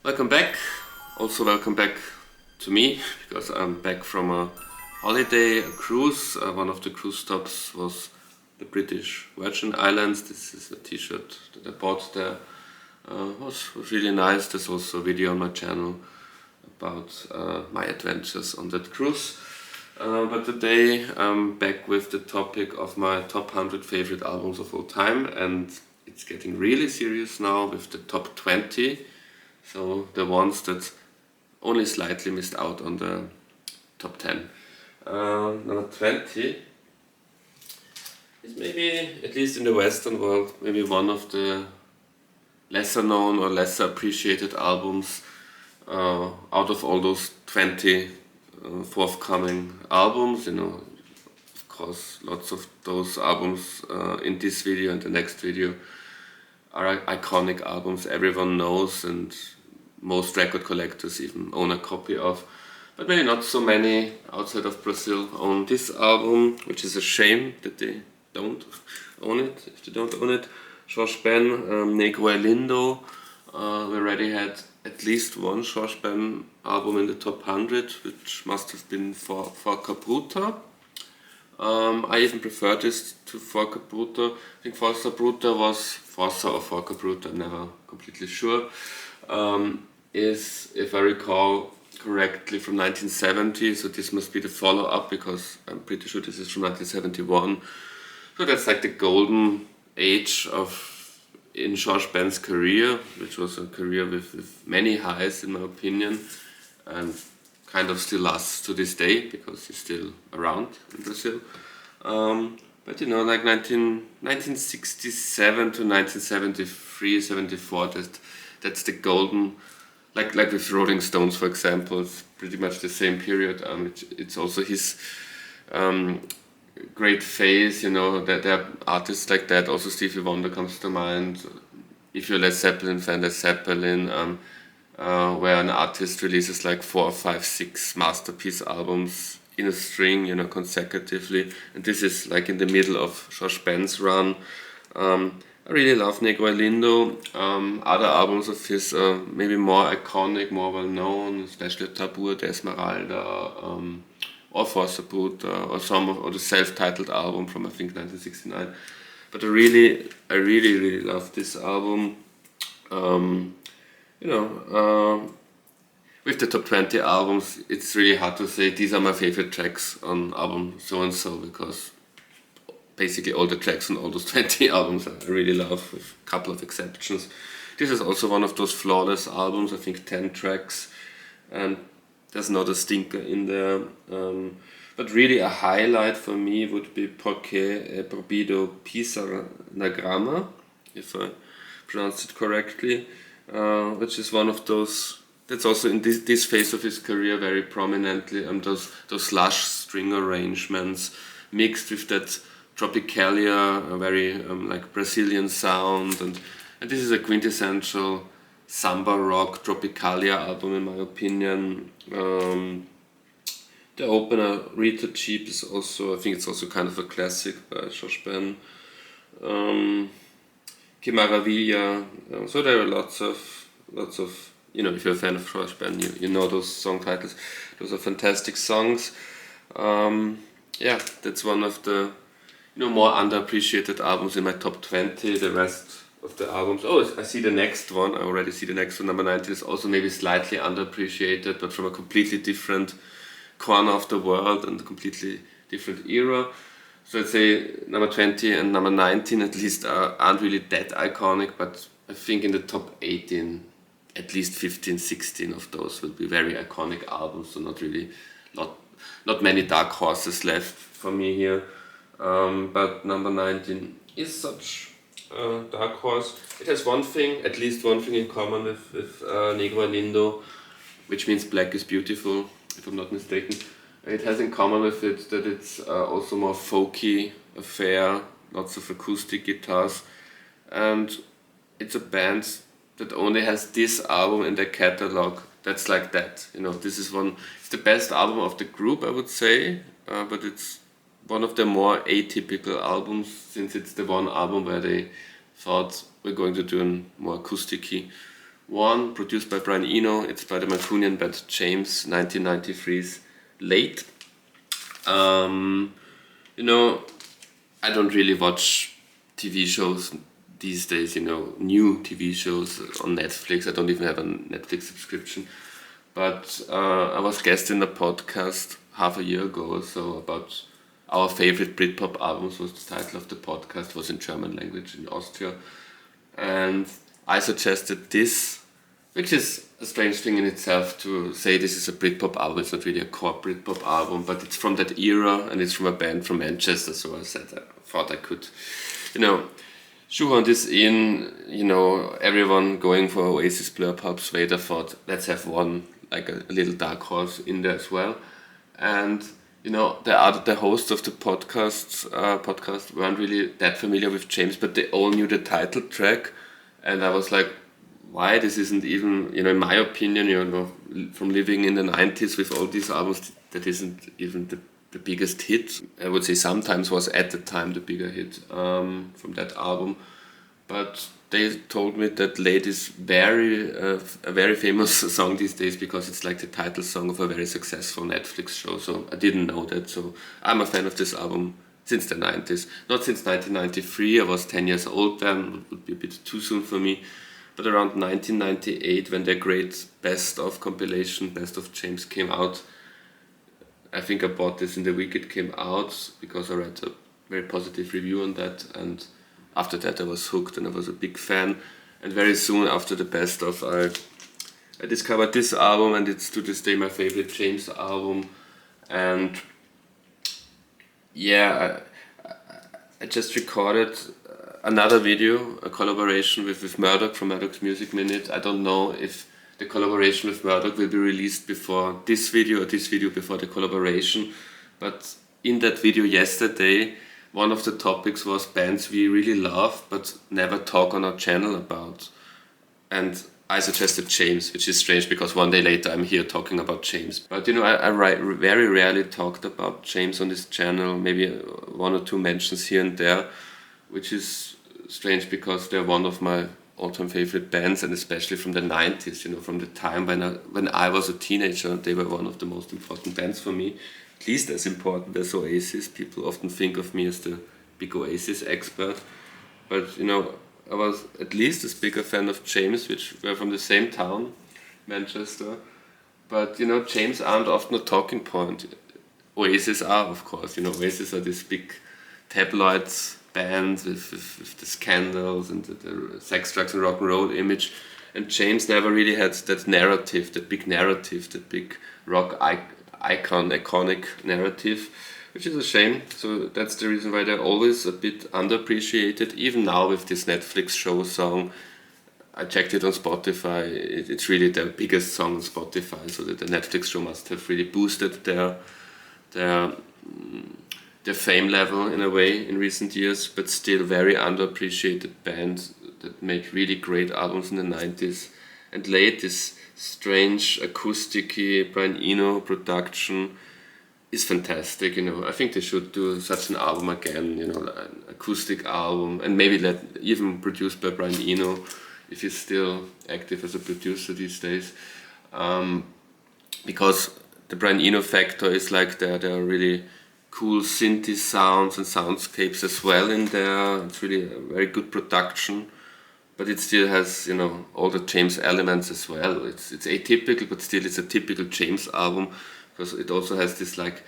Welcome back. Also welcome back to me, because I'm back from a holiday, a cruise. One of the cruise stops was the British Virgin Islands. This is a t-shirt that I bought there. Was really nice. There's also a video on my channel about my adventures on that cruise. But today I'm back with the topic of my top 100 favorite albums of all time, and it's getting really serious now with the top 20. So the ones that only slightly missed out on the top 10. Number 20 is maybe, at least in the Western world, maybe one of the lesser known or lesser appreciated albums out of all those 20 forthcoming albums. Of course, lots of those albums in this video and the next video are iconic albums everyone knows and most record collectors even own a copy of, but maybe not so many outside of Brazil own this album, which is a shame that they don't own it. If they don't own it, Jorge Ben, Negro E Lindo. We already had at least one Jorge Ben album in the top 100, which must have been for Forca Bruta. I even prefer this to Forca Bruta. I think Forca Bruta was Forza or Forca Bruta, I'm never completely sure. Is, if I recall correctly, from 1970, so this must be the follow-up, because I'm pretty sure this is from 1971. So that's like the golden age in Jorge Ben's career, which was a career with many highs in my opinion, and kind of still lasts to this day because he's still around in Brazil. But like 1967 to 1973, 74, that's the golden, like with Rolling Stones, for example. It's pretty much the same period. It's also his great phase. That there are artists like that. Also Stevie Wonder comes to mind. If you're a Led Zeppelin fan, Led Zeppelin, where an artist releases like 4, 5, 6 masterpiece albums in a string, consecutively. And this is like in the middle of Jorge Ben's run. I really love Negro E Lindo. Other albums of his are maybe more iconic, more well known, especially Tabor de Esmeralda, or Forza Bruta, or the self-titled album from I think 1969. But I really love this album. With the top 20 albums, it's really hard to say these are my favorite tracks on album so and so, because basically all the tracks on all those 20 albums I really love, with a couple of exceptions. This is also one of those flawless albums, I think 10 tracks, and there's not a stinker in there. But really a highlight for me would be Porque Probido Pisa na Grama, if I pronounced it correctly, which is one of those, that's also in this phase of his career very prominently, those lush string arrangements mixed with that Tropicalia, a very like Brazilian sound, and this is a quintessential samba rock Tropicalia album in my opinion. The opener Rita Cheap is also, I think it's also kind of a classic by Jorge Ben. Que Maravilla. So there are lots of if you're a fan of Jorge Ben, you know those song titles. Those are fantastic songs. That's one of the more underappreciated albums in my top 20. The rest of the albums, I see the next one. I already see the next one. Number 19 is also maybe slightly underappreciated, but from a completely different corner of the world and a completely different era. So I'd say number 20 and number 19 at least aren't really that iconic, but I think in the top 18, at least 15, 16 of those will be very iconic albums. So not many dark horses left for me here. But number 19 is such a dark horse. It has at least one thing in common with Negro E Lindo, which means black is beautiful, if I'm not mistaken. It has in common with it that it's also more folky affair, lots of acoustic guitars, and it's a band that only has this album in their catalog that's like that. This is it's the best album of the group, I would say, but it's one of the more atypical albums, since it's the one album where they thought we're going to do a more acoustic-y one produced by Brian Eno. It's by the Mancunian band James, 1993's Late. You know, I don't really watch TV shows these days, you know, new TV shows on Netflix. I don't even have a Netflix subscription. But I was guest in a podcast half a year ago or so about our favorite Britpop albums. Was the title of the podcast, it was in German language in Austria. And I suggested this, which is a strange thing in itself to say this is a Britpop album. It's not really a core Britpop album, but it's from that era and it's from a band from Manchester. So I thought I could, you know, shoehorn this in. You know, everyone going for Oasis, Blur, Pulp, Suede. I thought let's have one, like a little dark horse in there as well. And you know, the hosts of the podcast weren't really that familiar with James, but they all knew the title track, and I was like, why this isn't even, you know, in my opinion, you know, from living in the 90s with all these albums, that isn't even the biggest hit. I would say sometimes was at the time the bigger hit from that album, but they told me that Late is a very famous song these days because it's like the title song of a very successful Netflix show. So I didn't know that. So I'm a fan of this album since the 90s. Not since 1993, I was 10 years old then, it would be a bit too soon for me. But around 1998, when their great Best of compilation, Best of James, came out, I think I bought this in the week it came out because I read a very positive review on that, and after that I was hooked and I was a big fan. And very soon after the Best of, I discovered this album, and it's to this day my favorite James album. And yeah, I just recorded another video, a collaboration with Murdoch from Murdoch's Music Minute. I don't know if the collaboration with Murdoch will be released before this video or this video before the collaboration, but in that video yesterday, one of the topics was bands we really love but never talk on our channel about. And I suggested James, which is strange because one day later I'm here talking about James. But you know, I very rarely talked about James on this channel, maybe one or two mentions here and there, which is strange because they're one of my all-time favorite bands, and especially from the 90s, you know, from the time when I was a teenager, they were one of the most important bands for me, at least as important as Oasis. People often think of me as the big Oasis expert, but you know, I was at least as big a fan of James, which were from the same town, Manchester. But you know, James aren't often a talking point. Oasis are, of course. You know, Oasis are this big tabloids bands with the scandals and the sex, drugs and rock and roll image, and James never really had that narrative, that big rock iconic narrative, which is a shame. So that's the reason why they're always a bit underappreciated. Even now with this Netflix show song, I checked it on Spotify, it's really their biggest song on Spotify, so that the Netflix show must have really boosted their fame level in a way in recent years, but still very underappreciated band that made really great albums in the 90s. And Late, this strange acoustic-y Brian Eno production is fantastic. You know, I think they should do such an album again, you know, an acoustic album, and maybe even produced by Brian Eno if he's still active as a producer these days. Because the Brian Eno factor is like there are really cool synthy sounds and soundscapes as well in there. It's really a very good production, but it still has, you know, all the James elements as well. It's atypical, but still it's a typical James album, because it also has this like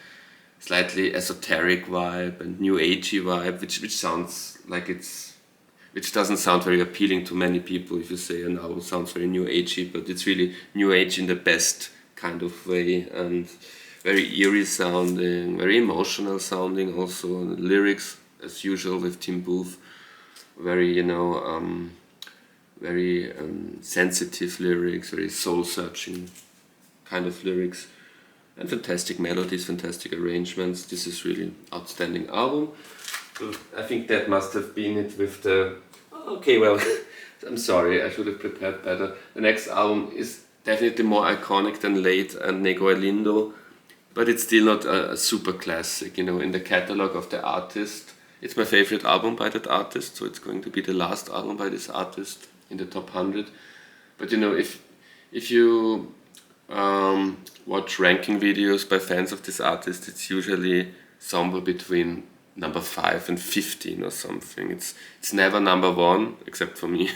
slightly esoteric vibe and new agey vibe, which sounds like which doesn't sound very appealing to many people if you say an album sounds very new agey, but it's really new age in the best kind of way, and very eerie sounding, very emotional sounding also. And the lyrics, as usual with Tim Booth, very, you know, very sensitive lyrics, very soul-searching kind of lyrics, and fantastic melodies, fantastic arrangements. This is really outstanding album. So I think that must have been it with the... Okay, well, I'm sorry, I should have prepared better. The next album is definitely more iconic than Late and Negro E Lindo, but it's still not a super classic, you know, in the catalog of the artist. It's my favorite album by that artist, so it's going to be the last album by this artist in the top 100. But you know, if you watch ranking videos by fans of this artist, it's usually somewhere between number 5 and 15 or something. It's never number 1 except for me,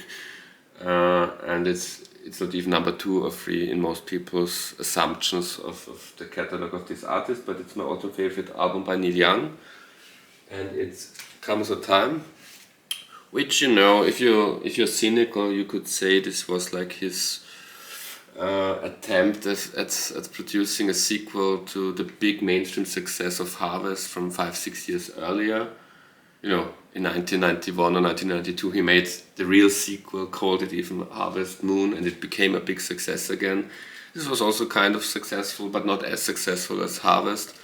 and it's not even number 2 or 3 in most people's assumptions of the catalog of this artist. But it's my all-time favorite album by Neil Young, and it comes a time, which, you know, if you're cynical, you could say this was like his attempt at producing a sequel to the big mainstream success of Harvest from 5-6 years earlier. You know, in 1991 or 1992 he made the real sequel, called it even Harvest Moon, and it became a big success again. This was also kind of successful, but not as successful as Harvest,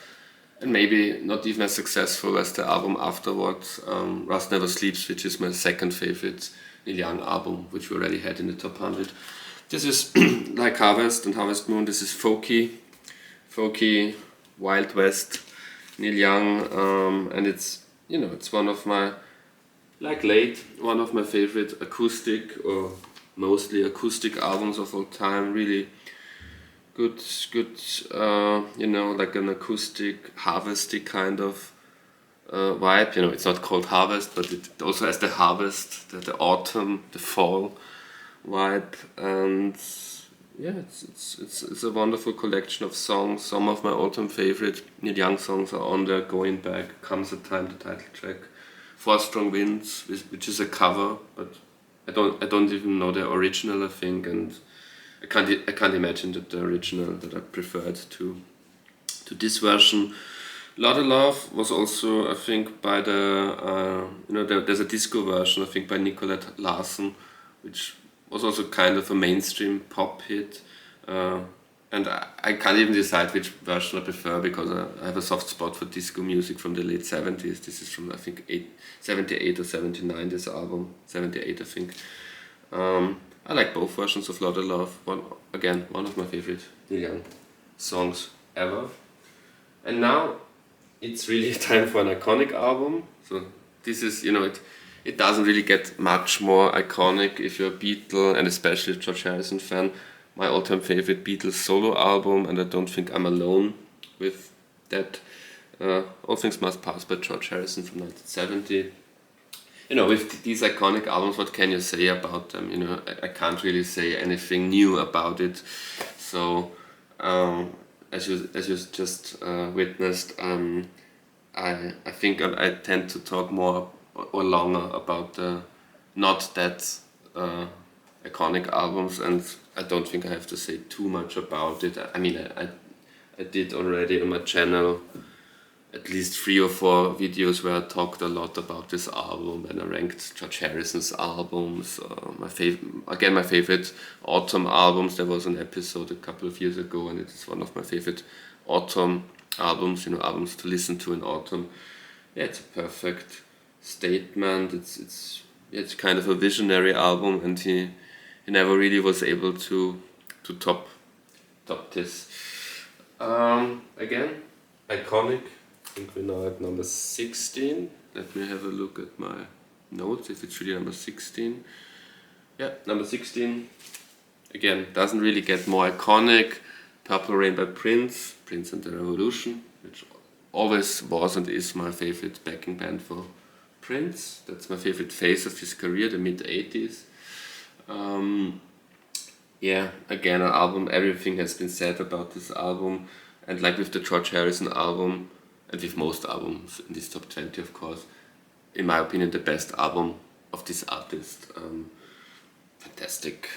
and maybe not even as successful as the album afterwards, Rust Never Sleeps, which is my second favorite Neil Young album, which we already had in the top 100. This is like Harvest and Harvest Moon. This is folky, Wild West, Neil Young, and it's, you know, it's one of my, like Late, one of my favorite acoustic or mostly acoustic albums of all time. Really good, you know, like an acoustic, harvesty kind of vibe. You know, it's not called Harvest, but it also has the harvest, the autumn, the fall vibe, and yeah, it's a wonderful collection of songs. Some of my all-time favorite Neil Young songs are on there. Going Back, Comes a Time, the title track, Four Strong Winds, which is a cover, but I don't even know the original, I think, and I can't imagine that the original that I preferred to this version. Lotta Love was also, I think, by the you know, there's a disco version, I think, by Nicolette Larson, which was also kind of a mainstream pop hit, and I can't even decide which version I prefer, because I have a soft spot for disco music from the late 70s. This is from, I think, 78 or 79, this album, 78 I think. I like both versions of Lotta Love. One of my favorite Neil Young songs ever. And now it's really time for an iconic album. So this is, you know, it doesn't really get much more iconic if you're a Beatle and especially a George Harrison fan. My all-time favorite Beatles solo album, and I don't think I'm alone with that. All Things Must Pass by George Harrison from 1970. You know, with these iconic albums, what can you say about them? You know, I can't really say anything new about it. So, as you just witnessed, I think I tend to talk more or longer about the not that iconic albums, and I don't think I have to say too much about it. I mean, I did already on my channel at least 3 or 4 videos where I talked a lot about this album, and I ranked George Harrison's albums. My favorite autumn albums. There was an episode a couple of years ago, and it is one of my favorite autumn albums. You know, albums to listen to in autumn. Yeah, it's a perfect statement. It's kind of a visionary album, and he never really was able to top this. Again, iconic. I think we're now at number 16. Let me have a look at my notes if it's really number 16. Yeah, number 16. Again, doesn't really get more iconic. Purple Rain by Prince and the Revolution, which always was and is my favorite backing band for Prince. That's my favorite phase of his career, the mid-80s. Yeah, again, an album, everything has been said about this album, and like with the George Harrison album, and with most albums in this top 20, of course, in my opinion, the best album of this artist. Fantastic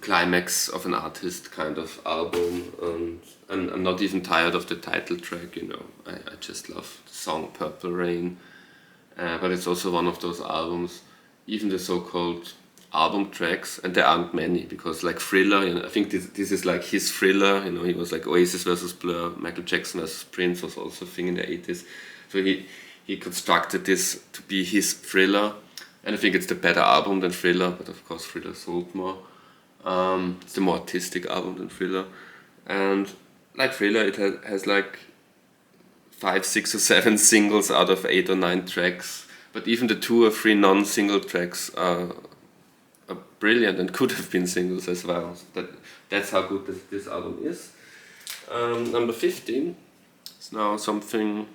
climax of an artist kind of album, and I'm not even tired of the title track, you know. I just love the song Purple Rain, but it's also one of those albums, even the so-called album tracks, and there aren't many, because like Thriller, you know, I think this is like his Thriller, you know. He was like Oasis versus Blur, Michael Jackson versus Prince was also a thing in the 80s, so he constructed this to be his Thriller, and I think it's the better album than Thriller, but of course Thriller sold more. It's the more artistic album than Thriller, and like Thriller, it has like 5, 6 or 7 singles out of 8 or 9 tracks, but even the 2 or 3 non-single tracks are brilliant and could have been singles as well. So that's how good this album is. Number 15 is now something,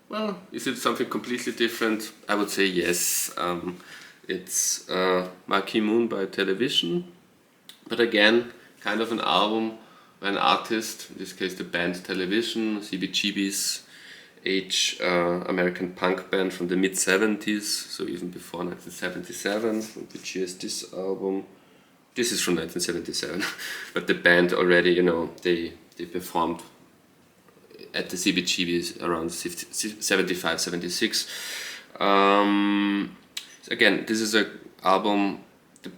well, is it something completely different? I would say yes. It's Marquee Moon by Television, but again, kind of an album where an artist, in this case the band Television, CBGB's American punk band from the mid-70s, so even before 1977, from which year is this album? This is from 1977, but the band already, you know, they performed at the CBGBs around 75, 76. Again, this is an album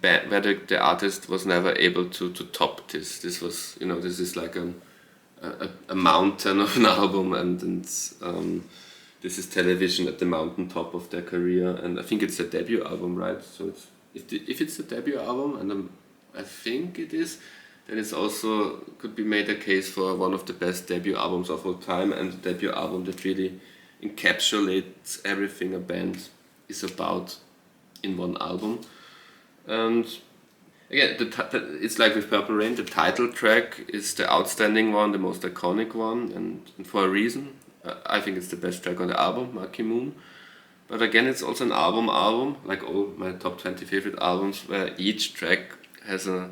where the artist was never able to top this. This was, you know, this is like a mountain of an album, and this is Television at the mountaintop of their career, and I think it's a debut album, right? So if it's a debut album, and I think it is, then it's also could be made a case for one of the best debut albums of all time, and a debut album that really encapsulates everything a band is about in one album. And again, it's like with Purple Rain, the title track is the outstanding one, the most iconic one, and for a reason. I think it's the best track on the album, Marquee Moon. But again, it's also an album, like all my top 20 favorite albums, where each track has a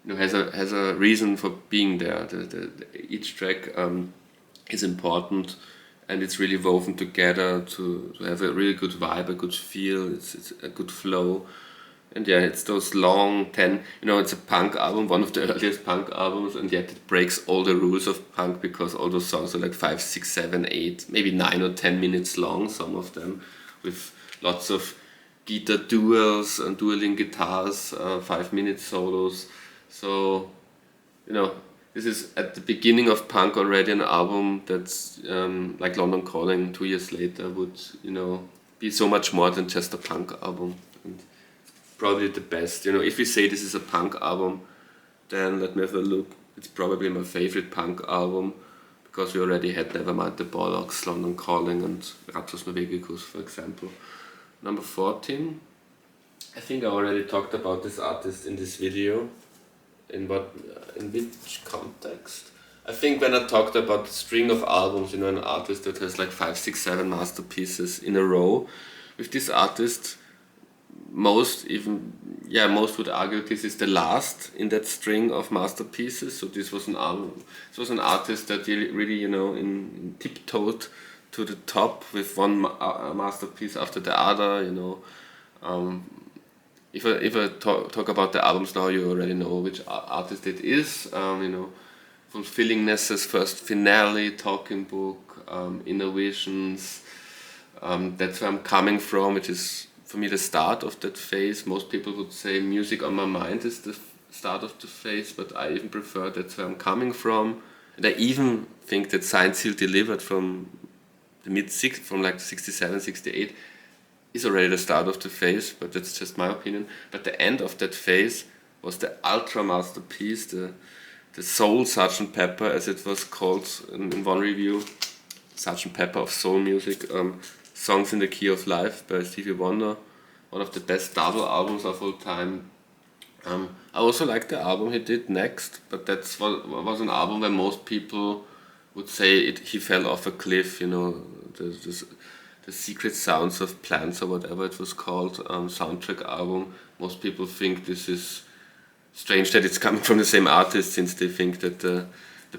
reason for being there. Each track is important, and it's really woven together to have a really good vibe, a good feel. It's a good flow. And yeah, it's those long 10, you know, it's a punk album, one of the earliest punk albums, and yet it breaks all the rules of punk, because all those songs are like 5, 6, 7, 8, maybe 9 or 10 minutes long, some of them, with lots of guitar duels and dueling guitars, 5-minute solos. So, you know, this is at the beginning of punk already an album that's like London Calling 2 years later would, you know, be so much more than just a punk album. And probably the best. You know, if we say this is a punk album, then let me have a look. It's probably my favorite punk album, because we already had Nevermind the Bollocks, London Calling, and Raptus Norvegicus, for example. Number 14. I think I already talked about this artist in this video. In which context? I think when I talked about the string of albums, you know, an artist that has like 5, 6, 7 masterpieces in a row. With this artist, most would argue this is the last in that string of masterpieces. So this was an album. This was an artist that really, you know, in tiptoed to the top with one masterpiece after the other. You know, if I talk about the albums now, you already know which artist it is. You know, Fulfilling Ness's first finale, Talking Book, Inner Visions. That's where I'm coming from, which is, for me, the start of that phase. Most people would say Music on My Mind is the start of the phase, but I even prefer That's Where I'm Coming From. And I even think that Signed, Sealed, Delivered from the from like 67, 68 is already the start of the phase, but that's just my opinion. But the end of that phase was the ultra masterpiece, the Soul Sgt. Pepper, as it was called in one review, Sgt. Pepper of Soul Music. Songs in the Key of Life by Stevie Wonder, one of the best double albums of all time. I also like the album he did next, but that was an album where most people would say he fell off a cliff, you know, the Secret Sounds of Plants or whatever it was called, soundtrack album. Most people think this is strange that it's coming from the same artist, since they think that the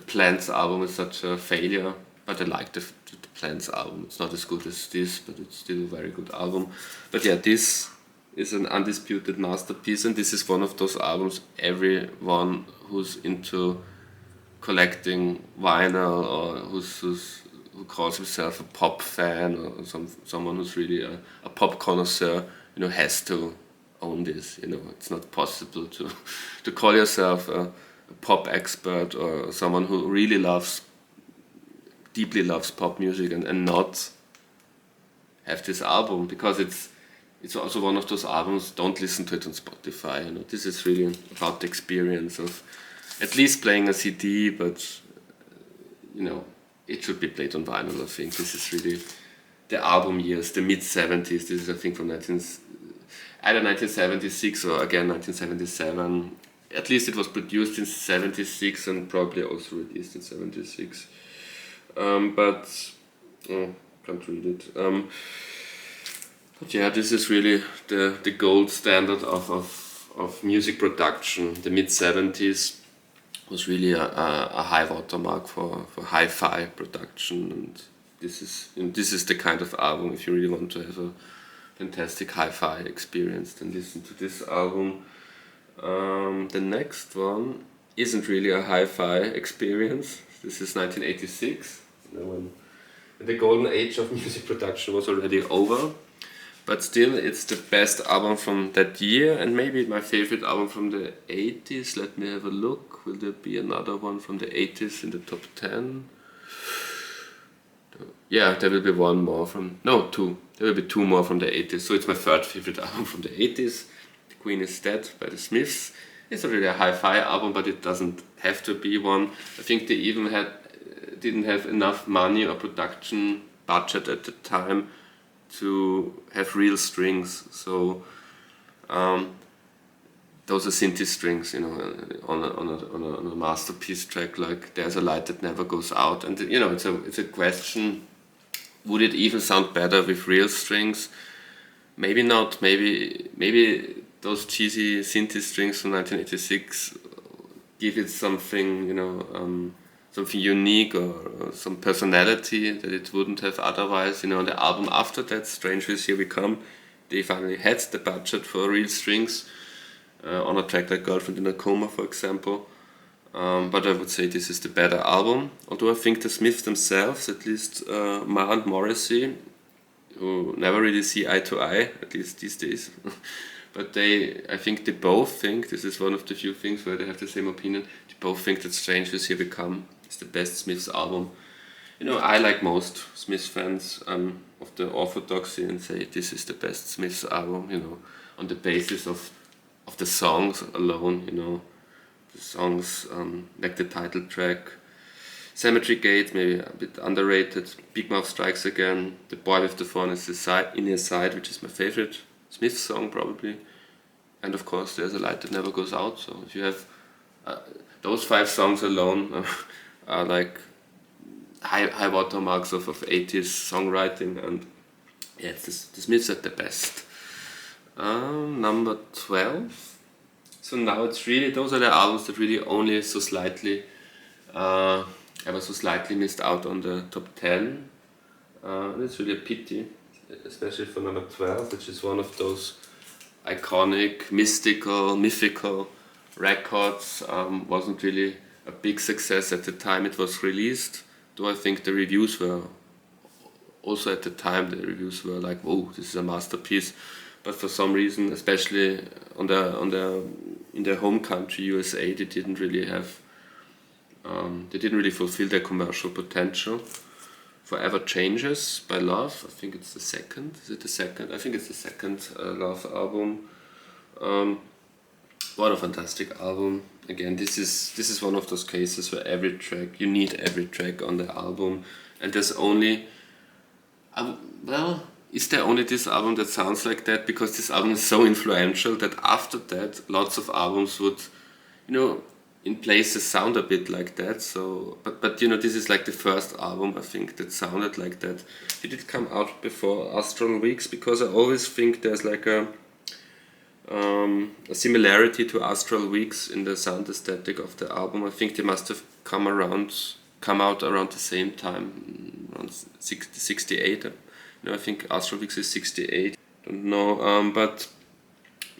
Plants album is such a failure. But I like the Plants album. It's not as good as this, but it's still a very good album. But yeah, this is an undisputed masterpiece, and this is one of those albums everyone who's into collecting vinyl, or who calls himself a pop fan, or someone who's really a pop connoisseur, you know, has to own this. You know, it's not possible to call yourself a pop expert or someone who really deeply loves pop music and not have this album, because it's also one of those albums. Don't listen to it on Spotify. You know, this is really about the experience of at least playing a CD, but you know, it should be played on vinyl. I think this is really the album years, the mid-70s. This is, I think, from either 1976 or again 1977. At least it was produced in 76 and probably also released in 76. But can't read it. But yeah, this is really the gold standard of music production. The mid-70s was really a high watermark for hi-fi production, and this is the kind of album, if you really want to have a fantastic hi-fi experience, then listen to this album. The next one isn't really a hi-fi experience. This is 1986, when the golden age of music production was already over. But still, it's the best album from that year, and maybe my favorite album from the 80s. Let me have a look. Will there be another one from the 80s in the top 10? Yeah, there will be one more two. There will be two more from the 80s. So it's my third favorite album from the 80s. The Queen is Dead by the Smiths. It's not really a hi-fi album, but it doesn't have to be one. I think they even didn't have enough money or production budget at the time to have real strings, so those are synthy strings, on a masterpiece track like "There's a Light That Never Goes Out," and it's a question: would it even sound better with real strings? Maybe not. Maybe those cheesy synthy strings from 1986 give it something, something unique or some personality that it wouldn't have otherwise. On the album after that, Strange With Here We Come, they finally had the budget for real strings on a track like Girlfriend in a Coma, for example. But I would say this is the better album. Although I think the Smiths themselves, at least Ma and Morrissey, who never really see eye to eye, at least these days, but I think they both think, this is one of the few things where they have the same opinion, they both think that Strange With Here We Come is the best Smiths album. I, like most Smiths fans, of the orthodoxy and say this is the best Smiths album, on the basis of the songs alone, the songs like the title track, Cemetery Gate, maybe a bit underrated, Big Mouth Strikes Again, The Boy with the Thorn in His Side, which is my favorite Smiths song probably, and of course There's a Light That Never Goes Out. So if you have those 5 songs alone are like high watermarks of 80s songwriting, and yeah, the Smiths at the best. Number 12. So now it's really, those are the albums that really only so slightly ever so slightly missed out on the top 10. And it's really a pity, especially for number 12, which is one of those iconic, mythical records. Wasn't really a big success at the time it was released, though I think the reviews were also at the time, the reviews were like, "Whoa, this is a masterpiece." But for some reason, especially in their home country USA, they didn't really fulfill their commercial potential. Forever Changes by Love, I think it's the second. Is it the second? I think it's the second Love album. What a fantastic album! Again, this is one of those cases where you need every track on the album, and there's only, is there only this album that sounds like that? Because this album is so influential that after that, lots of albums would, in places sound a bit like that. So, but this is like the first album I think that sounded like that. Did it come out before Astral Weeks? Because I always think there's like a similarity to Astral Weeks in the sound aesthetic of the album. I think they must have come out around the same time, around 68. I think Astral Weeks is 68. Don't know,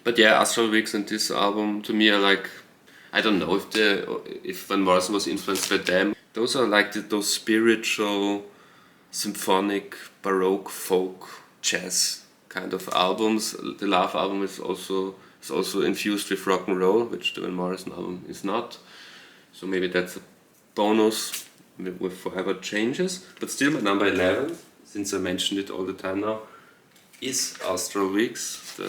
but yeah, Astral Weeks and this album to me are like, I don't know if Van Morrison was influenced by them. Those are like those spiritual, symphonic, baroque, folk, jazz kind of albums. The Love album is also infused with rock and roll, which the Van Morrison album is not. So maybe that's a bonus with Forever Changes. But still, my number 11, since I mentioned it all the time now, is Astral Weeks.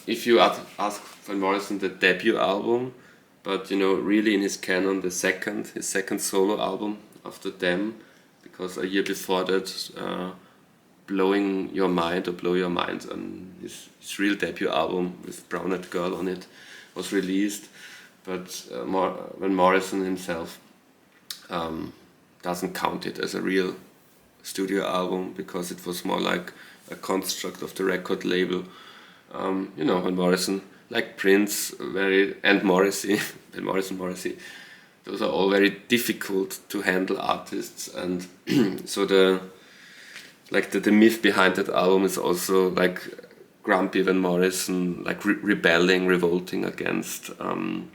If you ask Van Morrison the debut album, but really in his canon his second solo album after Them, because a year before that blowing your mind or blow your mind. His real debut album with Brown Eyed Girl on it was released, but Van Morrison himself doesn't count it as a real studio album because it was more like a construct of the record label. Van Morrison, like Prince, and Morrissey, Van Morrissey, those are all very difficult to handle artists, and so the myth behind that album is also like grumpy Van Morrison, like rebelling, revolting against the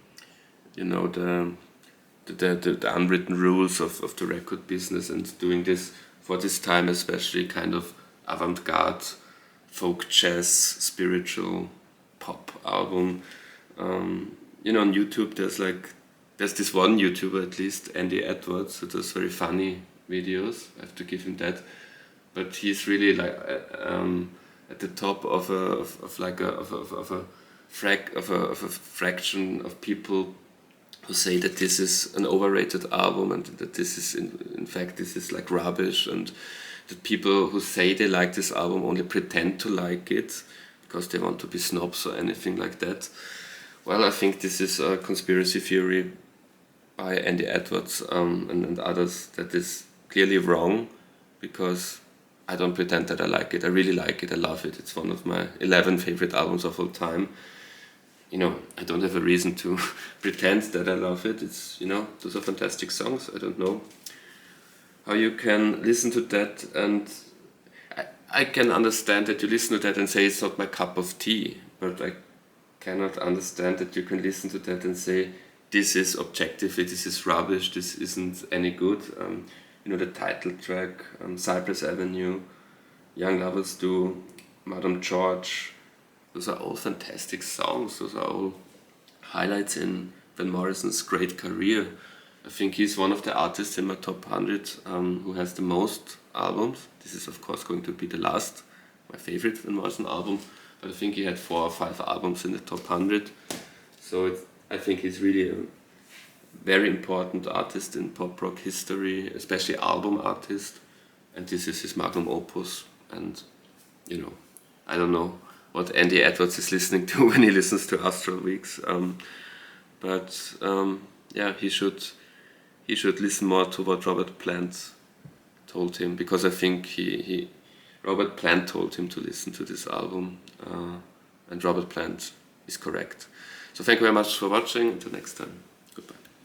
unwritten rules of the record business, and doing this for this time especially kind of avant-garde, folk jazz, spiritual pop album. On YouTube there's this one YouTuber at least, Andy Edwards, who does very funny videos. I have to give him that. But he's really like at the top of a fraction of people who say that this is an overrated album and that this is in fact this is like rubbish, and that people who say they like this album only pretend to like it because they want to be snobs or anything like that. Well, I think this is a conspiracy theory by Andy Edwards and others that is clearly wrong, because I don't pretend that I like it. I really like it. I love it. It's one of my 11 favorite albums of all time. I don't have a reason to pretend that I love it. It's, those are fantastic songs. I don't know how you can listen to that, and I can understand that you listen to that and say it's not my cup of tea, but I cannot understand that you can listen to that and say this is objectively, this is rubbish, this isn't any good. The title track, Cypress Avenue, Young Lovers Do, Madame George, those are all fantastic songs. Those are all highlights in Van Morrison's great career. I think he's one of the artists in my top 100 who has the most albums. This is of course going to be the last, my favorite Van Morrison album, but I think he had 4 or 5 albums in the top 100. So I think he's really a very important artist in pop rock history, especially album artist, and this is his magnum opus. And I don't know what Andy Edwards is listening to when he listens to Astral Weeks, but he should listen more to what Robert Plant told him, because I think Robert Plant told him to listen to this album, and Robert Plant is correct. So thank you very much for watching. Until next time.